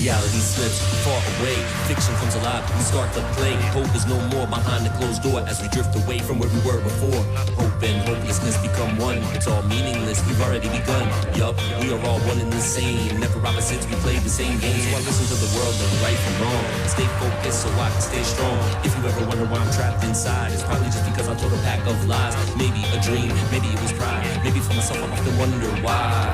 Reality slips far away, fiction comes alive, we start to play. Hope is no more behind the closed door as we drift away from where we were before. Hope and hopelessness become one, it's all meaningless, we've already begun. Yup, we are all one and the same, never opposites, we play the same game. So I listen to the world and right from wrong, stay focused so I can stay strong. If you ever wonder why I'm trapped inside, it's probably just because I told a pack of lies. Maybe a dream, maybe it was pride, maybe for myself I often wonder why.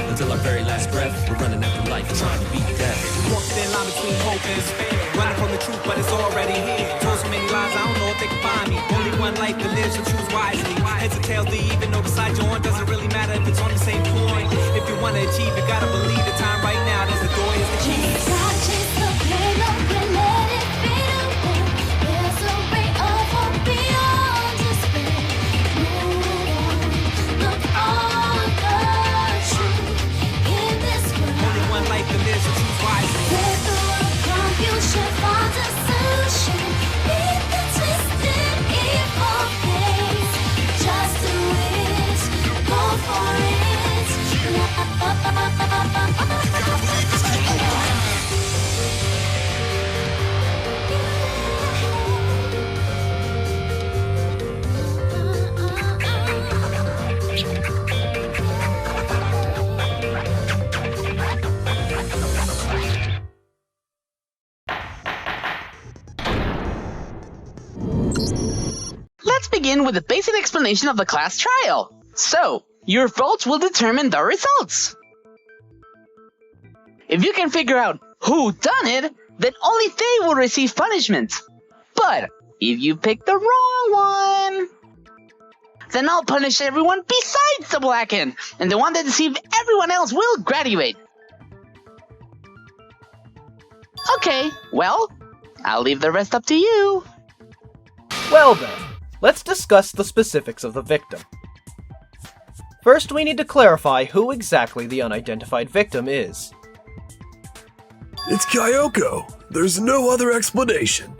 Until our very last breath, we're running after life, trying to beat death. Walking in line between hope and despair, running from the truth, but it's already here. Told so many lies, I don't know if they can find me. Only one life to live, so choose wisely. Heads or tails, they even know beside your horn. Doesn't really matter if it's on the same point. If you want to achieve, you gotta believe the time right now. There's the door, here's the key. Chase the pain, don't let it fade away. There's a ray of hope beyond despair. Move on, look on the truth in this world. Only one life to live, so choose wisely. Let the world come, you should find a solution. Beat the twisted evil face. Just do it, go for it. Let's begin with a basic explanation of the class trial. So, your votes will determine the results. If you can figure out who done it, then only they will receive punishment. But if you pick the wrong one, then I'll punish everyone besides the blackened, and the one that deceived everyone else will graduate. Okay, well, I'll leave the rest up to you. Well then, let's discuss the specifics of the victim. First, we need to clarify who exactly the unidentified victim is. It's Kyoko. There's no other explanation.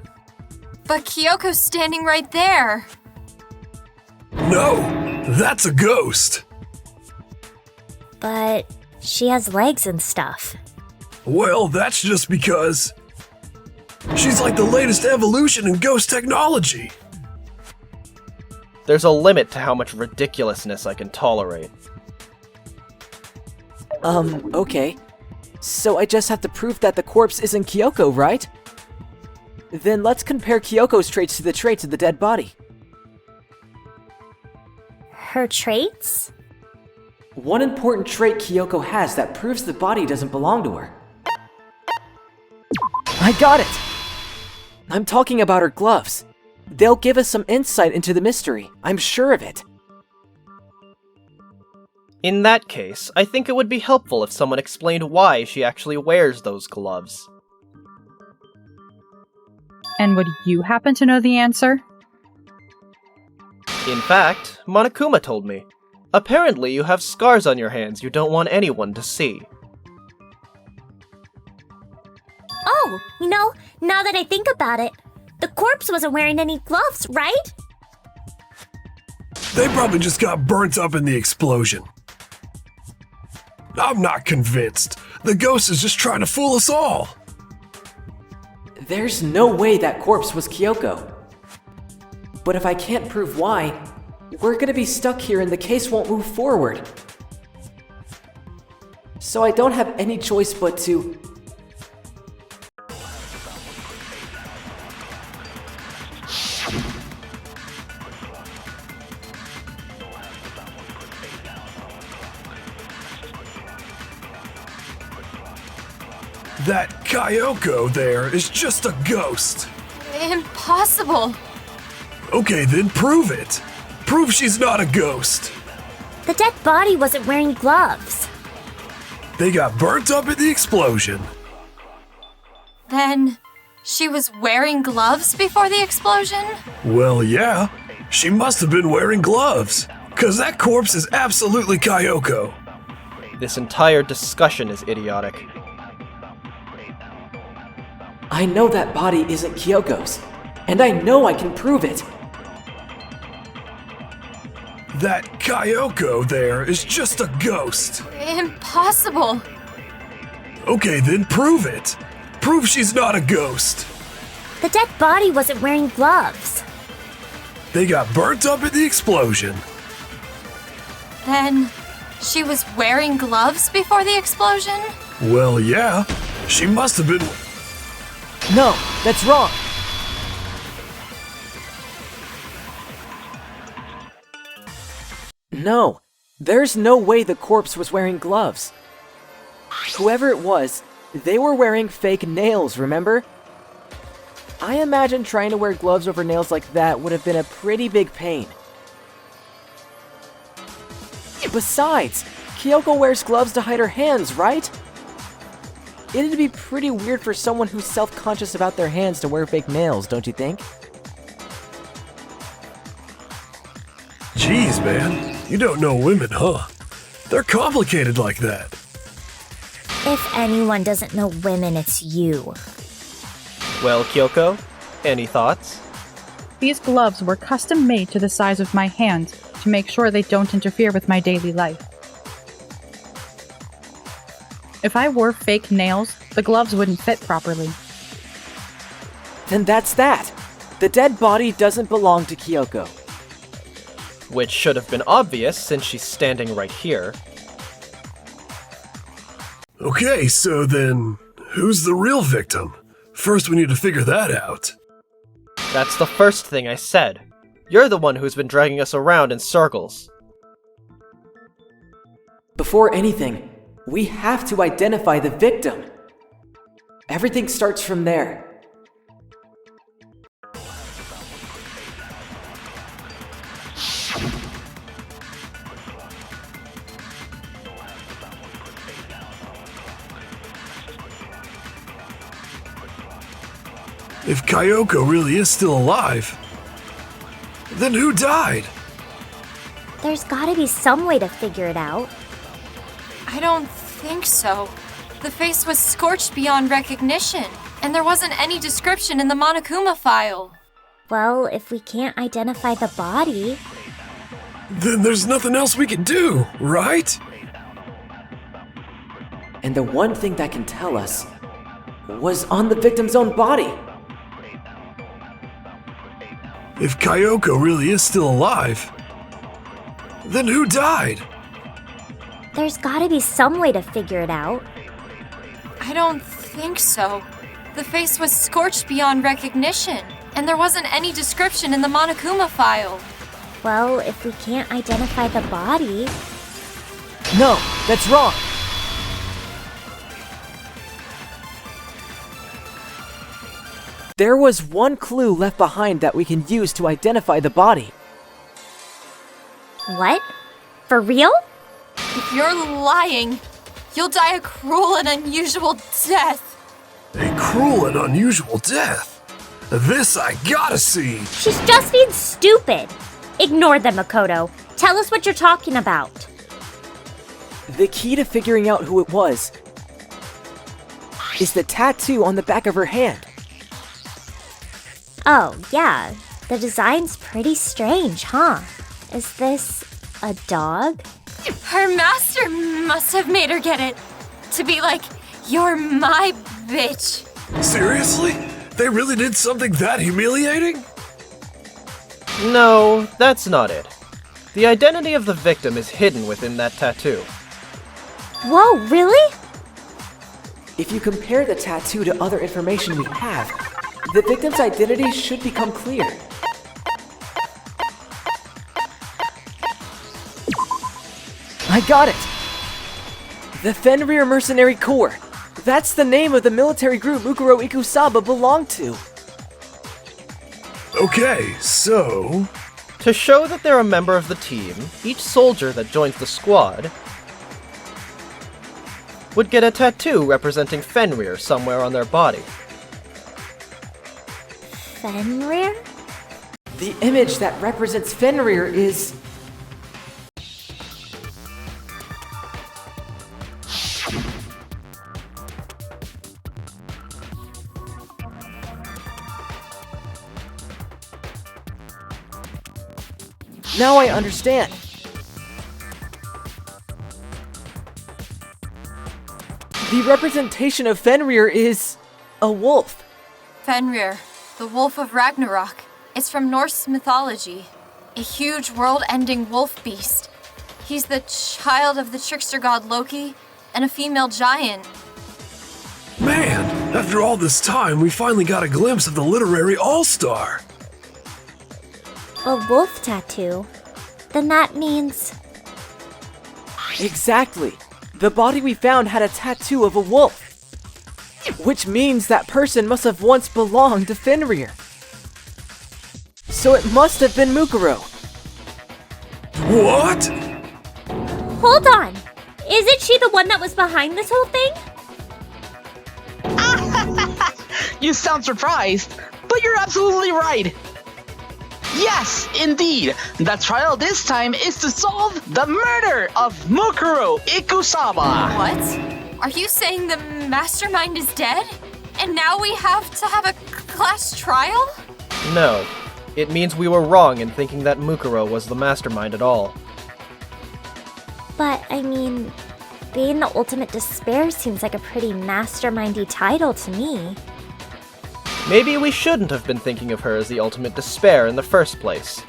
But Kyoko's standing right there. No, that's a ghost. But she has legs and stuff. Well, that's just because she's like the latest evolution in ghost technology. There's a limit to how much ridiculousness I can tolerate. Okay. So I just have to prove that the corpse isn't Kyoko, right? Then let's compare Kyoko's traits to the traits of the dead body. Her traits? One important trait Kyoko has that proves the body doesn't belong to her. I got it! I'm talking about her gloves. They'll give us some insight into the mystery, I'm sure of it. In that case, I think it would be helpful if someone explained why she actually wears those gloves. And would you happen to know the answer? In fact, Monokuma told me. Apparently you have scars on your hands you don't want anyone to see. Oh, now that I think about it, the corpse wasn't wearing any gloves, right? They probably just got burnt up in the explosion. I'm not convinced. The ghost is just trying to fool us all. There's no way that corpse was Kyoko. But if I can't prove why, we're gonna be stuck here and the case won't move forward. So I don't have any choice but to... That Kyoko there is just a ghost. Impossible. Okay, then prove it. Prove she's not a ghost. The dead body wasn't wearing gloves. They got burnt up in the explosion. Then she was wearing gloves before the explosion? Well, yeah. She must have been wearing gloves. 'Cause that corpse is absolutely Kyoko. This entire discussion is idiotic. I know that body isn't Kyoko's, and I know I can prove it. That Kyoko there is just a ghost. Impossible. Okay, then prove it. Prove she's not a ghost. The dead body wasn't wearing gloves. They got burnt up in the explosion. Then she was wearing gloves before the explosion? Well, yeah. She must have been... No, that's wrong. No, there's no way the corpse was wearing gloves. Whoever it was, they were wearing fake nails, remember? I imagine trying to wear gloves over nails like that would have been a pretty big pain. Besides, Kyoko wears gloves to hide her hands, right? It'd be pretty weird for someone who's self-conscious about their hands to wear fake nails, don't you think? Jeez, man. You don't know women, huh? They're complicated like that. If anyone doesn't know women, it's you. Well, Kyoko, any thoughts? These gloves were custom made to the size of my hand to make sure they don't interfere with my daily life. If I wore fake nails, the gloves wouldn't fit properly. Then that's that. The dead body doesn't belong to Kyoko. Which should have been obvious since she's standing right here. Okay, so then, who's the real victim? First we need to figure that out. That's the first thing I said. You're the one who's been dragging us around in circles. Before anything, we have to identify the victim. Everything starts from there. If Kyoko really is still alive, then who died? There's gotta be some way to figure it out. I don't think so. The face was scorched beyond recognition, and there wasn't any description in the Monokuma file. Well, if we can't identify the body... Then there's nothing else we can do, right? And the one thing that can tell us was on the victim's own body. If Kyoko really is still alive, then who died? There's gotta be some way to figure it out. I don't think so. The face was scorched beyond recognition, and there wasn't any description in the Monokuma file. Well, if we can't identify the body... No, that's wrong. There was one clue left behind that we can use to identify the body. What? For real? If you're lying, you'll die a cruel and unusual death. A cruel and unusual death? This I gotta see! She's just being stupid. Ignore them, Makoto. Tell us what you're talking about. The key to figuring out who it was is the tattoo on the back of her hand. Oh, yeah. The design's pretty strange, huh? Is this a dog? Her master must have made her get it. To be like, you're my bitch. Seriously? They really did something that humiliating? No, that's not it. The identity of the victim is hidden within that tattoo. Whoa, really? If you compare the tattoo to other information we have, the victim's identity should become clear. I got it! The Fenrir Mercenary Corps. That's the name of the military group Mukuro Ikusaba belonged to. Okay, so... To show that they're a member of the team, each soldier that joins the squad would get a tattoo representing Fenrir somewhere on their body. Fenrir? The image that represents Fenrir is... Now I understand. The representation of Fenrir is a wolf. Fenrir, the wolf of Ragnarok. It's from Norse mythology. A huge world-ending wolf beast. He's the child of the trickster god Loki and a female giant. Man, after all this time, we finally got a glimpse of the literary all-star. A wolf tattoo? Then that means... Exactly. The body we found had a tattoo of a wolf. Which means that person must have once belonged to Fenrir. So it must have been Mukuro. What? Hold on! Isn't she the one that was behind this whole thing? You sound surprised, but you're absolutely right. Yes, indeed. The trial this time is to solve the murder of Mukuro Ikusaba. What? Are you saying the mastermind is dead? And now we have to have a class trial? No. It means we were wrong in thinking that Mukuro was the mastermind at all. But, I mean, being the ultimate despair seems like a pretty mastermindy title to me. Maybe we shouldn't have been thinking of her as the ultimate despair in the first place.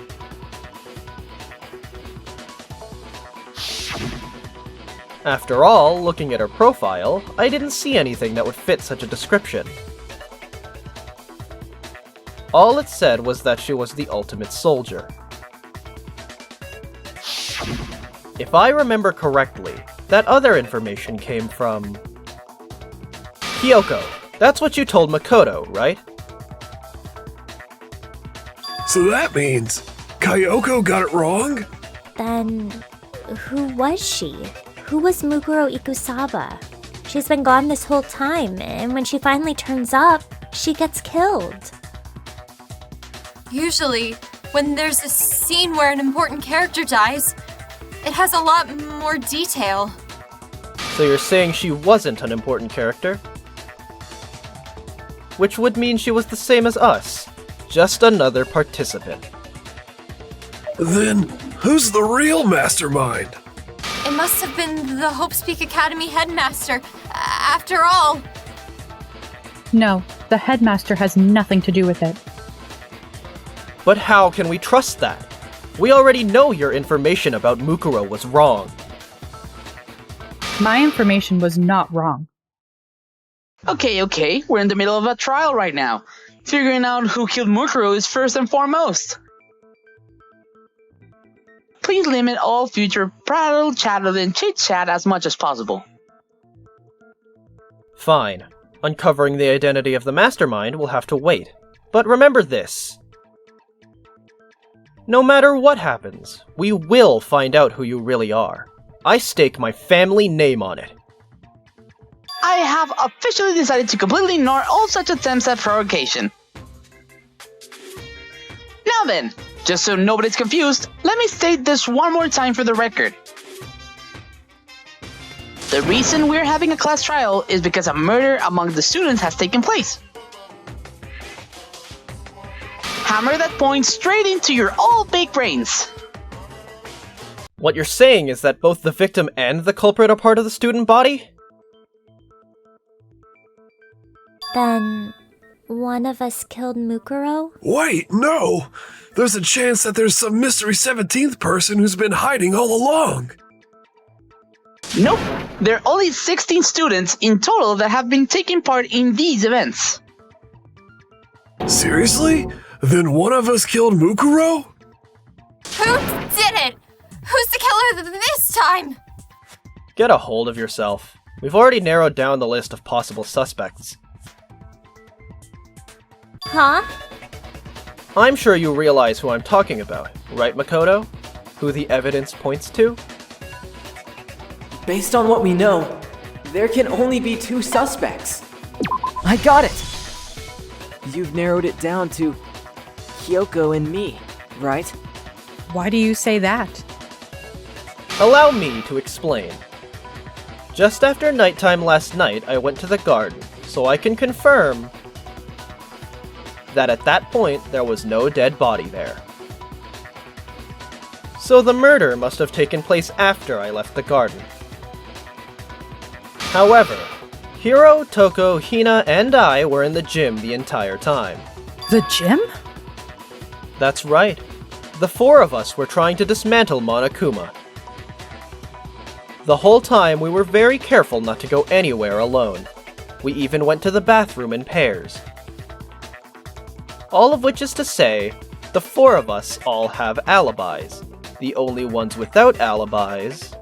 After all, looking at her profile, I didn't see anything that would fit such a description. All it said was that she was the ultimate soldier. If I remember correctly, that other information came from... Kyoko. That's what you told Makoto, right? So that means Kyoko got it wrong? Then, who was she? Who was Mukuro Ikusaba? She's been gone this whole time, and when she finally turns up, she gets killed. Usually, when there's a scene where an important character dies, it has a lot more detail. So you're saying she wasn't an important character? Which would mean she was the same as us, just another participant. Then, who's the real mastermind? It must have been the Hope Speak Academy headmaster. After all... No, the headmaster has nothing to do with it. But how can we trust that? We already know your information about Mukuro was wrong. My information was not wrong. Okay, we're in the middle of a trial right now. Figuring out who killed Mukuro is first and foremost. Please limit all future prattle, chattel, and chit-chat as much as possible. Fine. Uncovering the identity of the mastermind will have to wait. But remember this. No matter what happens, we will find out who you really are. I stake my family name on it. I have officially decided to completely ignore all such attempts at provocation. Now then, just so nobody's confused, let me state this one more time for the record. The reason we're having a class trial is because a murder among the students has taken place. Hammer that point straight into your all-baked brains. What you're saying is that both the victim and the culprit are part of the student body? Then, one of us killed Mukuro? Wait, no! There's a chance that there's some mystery 17th person who's been hiding all along. Nope, there are only 16 students in total that have been taking part in these events. Seriously? Then one of us killed Mukuro? Who did it? Who's the killer this time? Get a hold of yourself. We've already narrowed down the list of possible suspects. Huh? I'm sure you realize who I'm talking about, right, Makoto? Who the evidence points to? Based on what we know, there can only be 2 suspects. I got it! You've narrowed it down to Kyoko and me, right? Why do you say that? Allow me to explain. Just after nighttime last night, I went to the garden, so I can confirm that at that point, there was no dead body there. So the murder must have taken place after I left the garden. However, Hiro, Toko, Hina, and I were in the gym the entire time. The gym? That's right. The four of us were trying to dismantle Monokuma. The whole time we were very careful not to go anywhere alone. We even went to the bathroom in pairs. All of which is to say, the four of us all have alibis. The only ones without alibis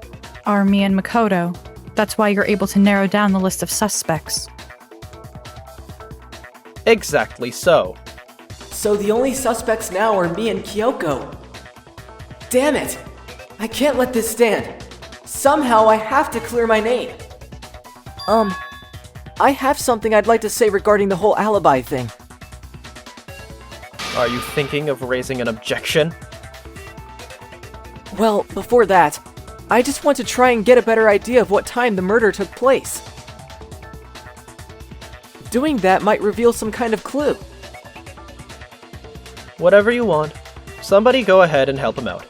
Are me and Makoto. That's why you're able to narrow down the list of suspects. Exactly so. So the only suspects now are me and Kyoko. Damn it! I can't let this stand. Somehow I have to clear my name. I have something I'd like to say regarding the whole alibi thing. Are you thinking of raising an objection? Well, before that, I just want to try and get a better idea of what time the murder took place. Doing that might reveal some kind of clue. Whatever you want. Somebody go ahead and help him out.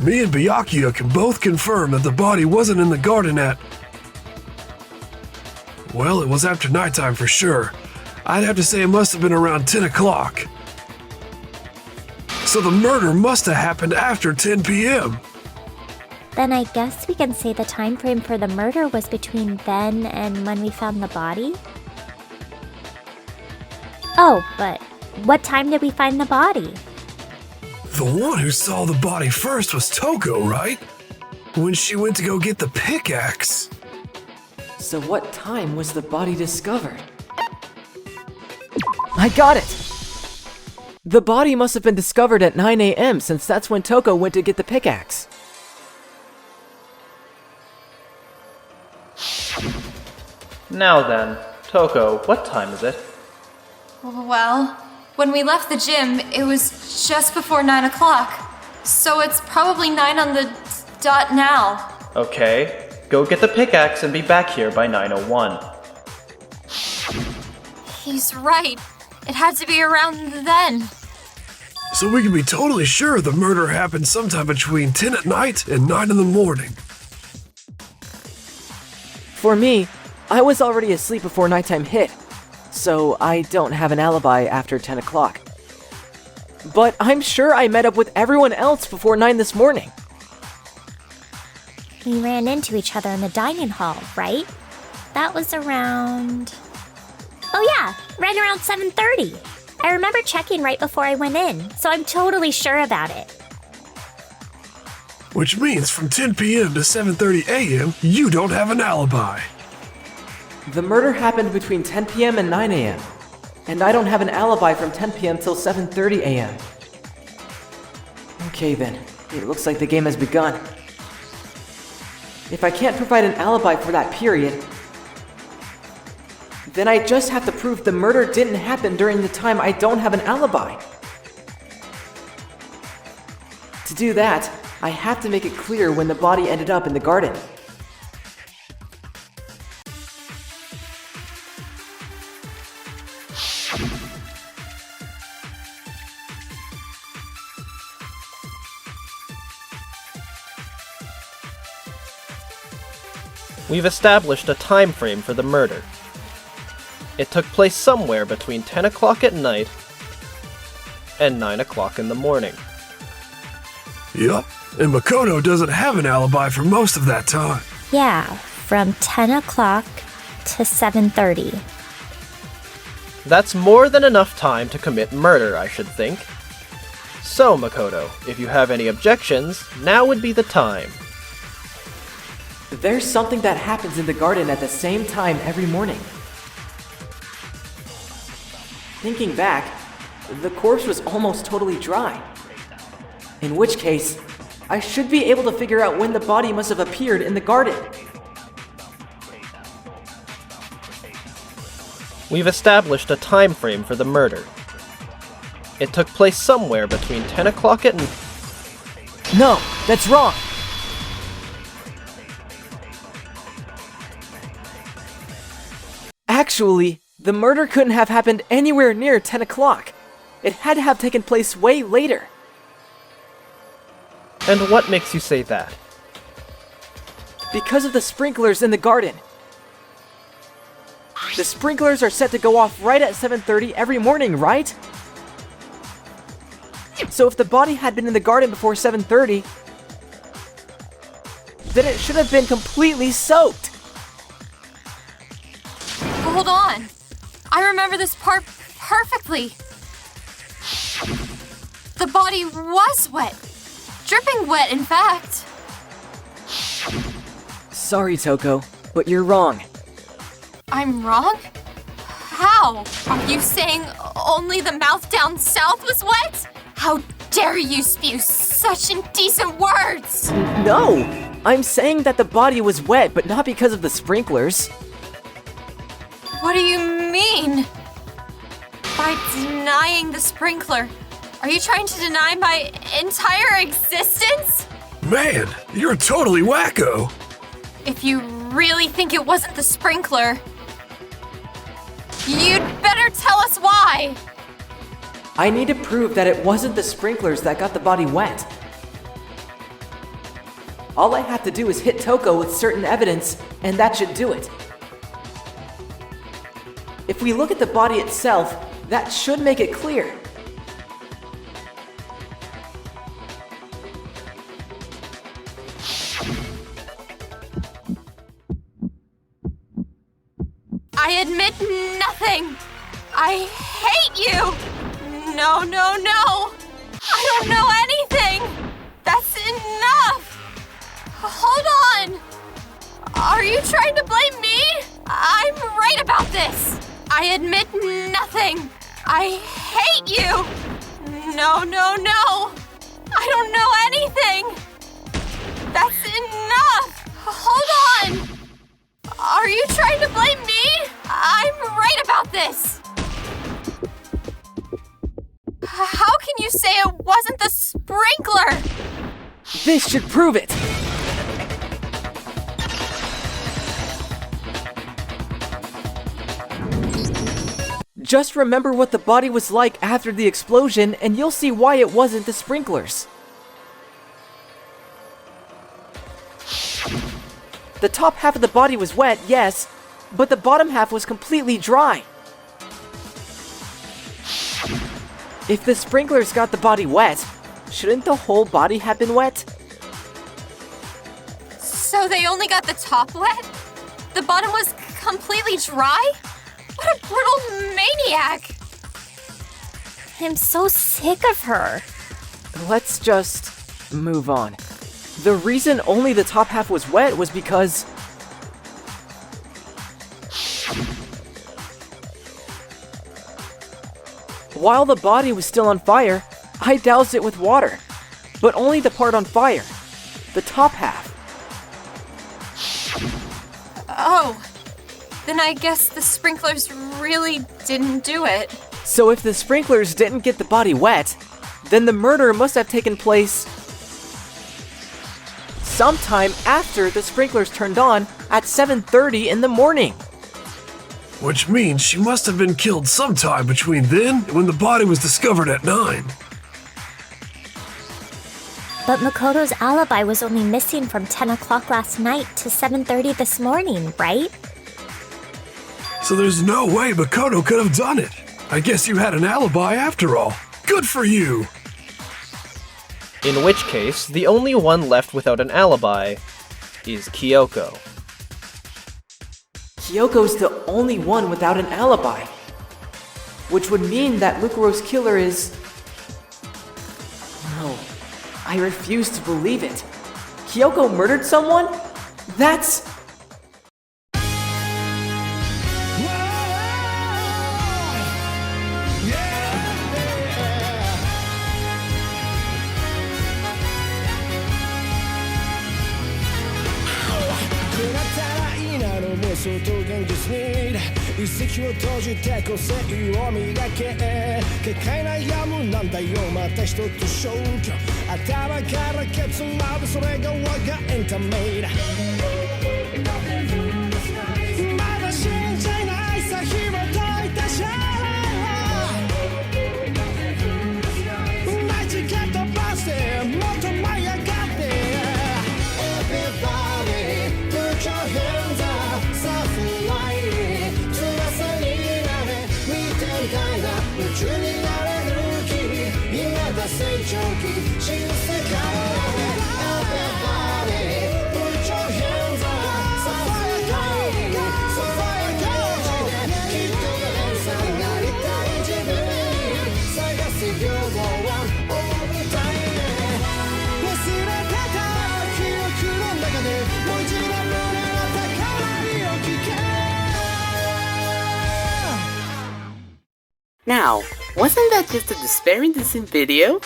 Me and Byakuya can both confirm that the body wasn't in the garden at... Well, it was after nighttime for sure. I'd have to say it must have been around 10 o'clock. So the murder must have happened after 10 p.m. Then I guess we can say the time frame for the murder was between then and when we found the body? Oh, but what time did we find the body? The one who saw the body first was Toko, right? When she went to go get the pickaxe. So what time was the body discovered? I got it! The body must have been discovered at 9 a.m. since that's when Toko went to get the pickaxe. Now then, Toko, what time is it? Well, when we left the gym, it was just before 9 o'clock. So it's probably 9 on the dot now. Okay, go get the pickaxe and be back here by 9:01. He's right. It had to be around then. So we can be totally sure the murder happened sometime between 10 at night and 9 in the morning. For me, I was already asleep before nighttime hit, so I don't have an alibi after 10 o'clock. But I'm sure I met up with everyone else before 9 this morning. We ran into each other in the dining hall, right? That was around... Oh yeah, right around 7:30. I remember checking right before I went in, so I'm totally sure about it. Which means from 10 p.m. to 7:30 a.m., you don't have an alibi. The murder happened between 10 p.m. and 9 a.m., and I don't have an alibi from 10 p.m. till 7:30 a.m. Okay then, it looks like the game has begun. If I can't provide an alibi for that period, then I just have to prove the murder didn't happen during the time I don't have an alibi. To do that, I have to make it clear when the body ended up in the garden. We've established a time frame for the murder. It took place somewhere between 10 o'clock at night and 9 o'clock in the morning. Yup, and Makoto doesn't have an alibi for most of that time. Yeah, from 10 o'clock to 7:30. That's more than enough time to commit murder, I should think. So, Makoto, if you have any objections, now would be the time. There's something that happens in the garden at the same time every morning. Thinking back, the corpse was almost totally dry. In which case, I should be able to figure out when the body must have appeared in the garden. We've established a time frame for the murder. It took place somewhere between 10 o'clock at night. No, that's wrong! Actually, the murder couldn't have happened anywhere near 10 o'clock. It had to have taken place way later. And what makes you say that? Because of the sprinklers in the garden. The sprinklers are set to go off right at 7:30 every morning, right? So if the body had been in the garden before 7:30, then it should have been completely soaked. Hold on. I remember this part perfectly. The body was wet. Dripping wet, in fact. Sorry, Toko, but you're wrong. I'm wrong? How? Are you saying only the mouth down south was wet? How dare you spew such indecent words? No! I'm saying that the body was wet, but not because of the sprinklers. What do you mean? By denying the sprinkler, are you trying to deny my entire existence? Man, you're totally wacko. If you really think it wasn't the sprinkler, you'd better tell us why. I need to prove that it wasn't the sprinklers that got the body wet. All I have to do is hit Toko with certain evidence, and that should do it. If we look at the body itself, that should make it clear. I admit nothing. I hate you. No, no, no. I don't know anything. That's enough. Hold on. Are you trying to blame me? I'm right about this. I admit nothing. I hate you. No, no, no. I don't know anything. That's enough. Hold on. Are you trying to blame me? I'm right about this. How can you say it wasn't the sprinkler? This should prove it! Just remember what the body was like after the explosion, and you'll see why it wasn't the sprinklers. The top half of the body was wet, yes, but the bottom half was completely dry. If the sprinklers got the body wet, shouldn't the whole body have been wet? So they only got the top wet? The bottom was completely dry? What a brutal maniac! I'm so sick of her. Let's just move on. The reason only the top half was wet was because... while the body was still on fire, I doused it with water. But only the part on fire. The top half. Oh, then I guess the sprinklers really didn't do it. So if the sprinklers didn't get the body wet, then the murder must have taken place sometime after the sprinklers turned on at 7:30 in the morning. Which means she must have been killed sometime between then and when the body was discovered at 9. But Makoto's alibi was only missing from 10 o'clock last night to 7:30 this morning, right? So there's no way Makoto could have done it. I guess you had an alibi after all. Good for you! In which case, the only one left without an alibi is Kyoko. Kyoko's the only one without an alibi. Which would mean that Lucaro's killer is... No, I refuse to believe it. Kyoko murdered someone? That's... Now, wasn't that just a despairing decent video?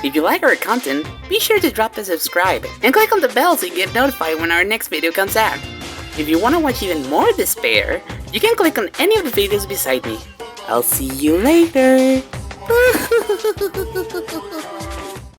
If you like our content, be sure to drop a subscribe and click on the bell so you get notified when our next video comes out. If you want to watch even more despair, you can click on any of the videos beside me. I'll see you later!